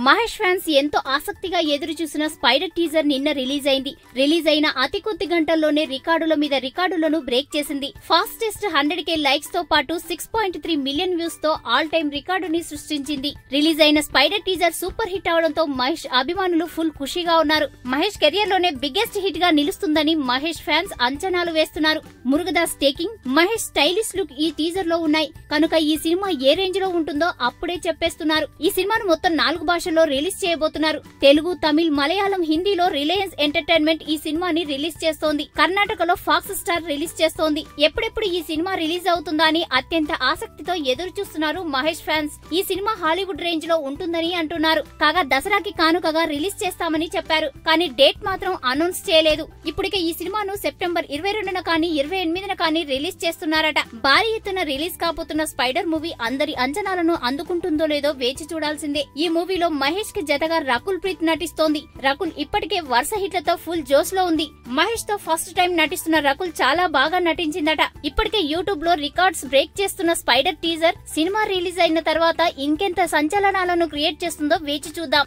Mahesh fans ఎంతో ఆసక్తిగా ఎదురు చూసిన స్పైడర్ టీజర్ నిన్న రిలీజ్ అయింది. రిలీజ్ అయిన అతి కొద్ది గంటల్లోనే రికార్డుల మీద రికార్డులను బ్రేక్ చేసింది. ఫాస్టెస్ట్ 100K లైక్స్ తో పాటు 6.3 మిలియన్ వ్యూస్ తో ఆల్ టైమ్ రికార్డుని సృష్టించింది. రిలీజ్ అయిన స్పైడర్ టీజర్ సూపర్ హిట్ అవడంతో మహేష్ అభిమానులు ఫుల్ ఖుషీగా ఉన్నారు. మహేష్ కెరియర్ లోనే బిగ్గెస్ట్ హిట్ గా నిలుస్తుందని మహేష్ ఫ్యాన్స్ అంచనాలు వేస్తున్నారు. Murugadoss taking, Mahesh stylish look ఈ టీజర్ లో ఉన్నాయి కనుక ఈ సినిమా ఏ రేంజ్ లో ఉంటుందో అప్పుడే చెప్పేస్తున్నారు. ఈ సినిమాను మొత్తం 4 భాషల్లో రిలీజ్ చేయబోతున్నారు. తెలుగు, తమిళ్, మలయాళం, హిందీలో రిలయన్స్ ఎంటర్టైన్మెంట్ ఈ సినిమాని రిలీజ్ చేస్తోంది. కర్ణాటకలో ఫాక్స్ స్టార్ రిలీజ్ చేస్తోంది. ఎప్పుడెప్పుడు ఈ సినిమా రిలీజ్ అవుతుందా అని అత్యంత ఆసక్తితో ఎదురు చూస్తున్నారు మహేష్ ఫ్యాన్స్. ఈ సినిమా హాలీవుడ్ రేంజ్ లో ఉంటుందని అంటున్నారు. కాగా దసరాకి కానుకగా రిలీజ్ చేస్తామని చెప్పారు. కానీ డేట్ మాత్రం అనౌన్స్ చేయలేదు. ఇప్పటికే ఈ సినిమాను సెప్టెంబర్ 22న కానీ 28న కానీ రిలీజ్ చేస్తున్నారట. భారీ ఎత్తున రిలీజ్ కాబోతున్న స్పైడర్ మూవీ అందరి అంచనాలను అందుకుంటుందో లేదో వేచి చూడాల్సిందే. ఈ మూవీలో మహేష్ కి జతగా రకుల్ ప్రీత్ నటిస్తోంది. రకుల్ ఇప్పటికే వరుస హిట్లతో ఫుల్ జోష్ లో ఉంది. మహేష్ తో ఫస్ట్ టైం నటిస్తున్న రకుల్ చాలా బాగా నటించిందట. ఇప్పటికే యూట్యూబ్ లో రికార్డ్స్ బ్రేక్ చేస్తున్న స్పైడర్ టీజర్ సినిమా రిలీజ్ అయిన తర్వాత ఇంకెంత సంచలనాలను క్రియేట్ చేస్తుందో వేచి చూద్దాం.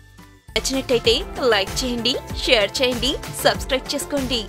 నచ్చినట్టయితే లైక్ చేయండి, షేర్ చేయండి, సబ్స్క్రైబ్ చేసుకోండి.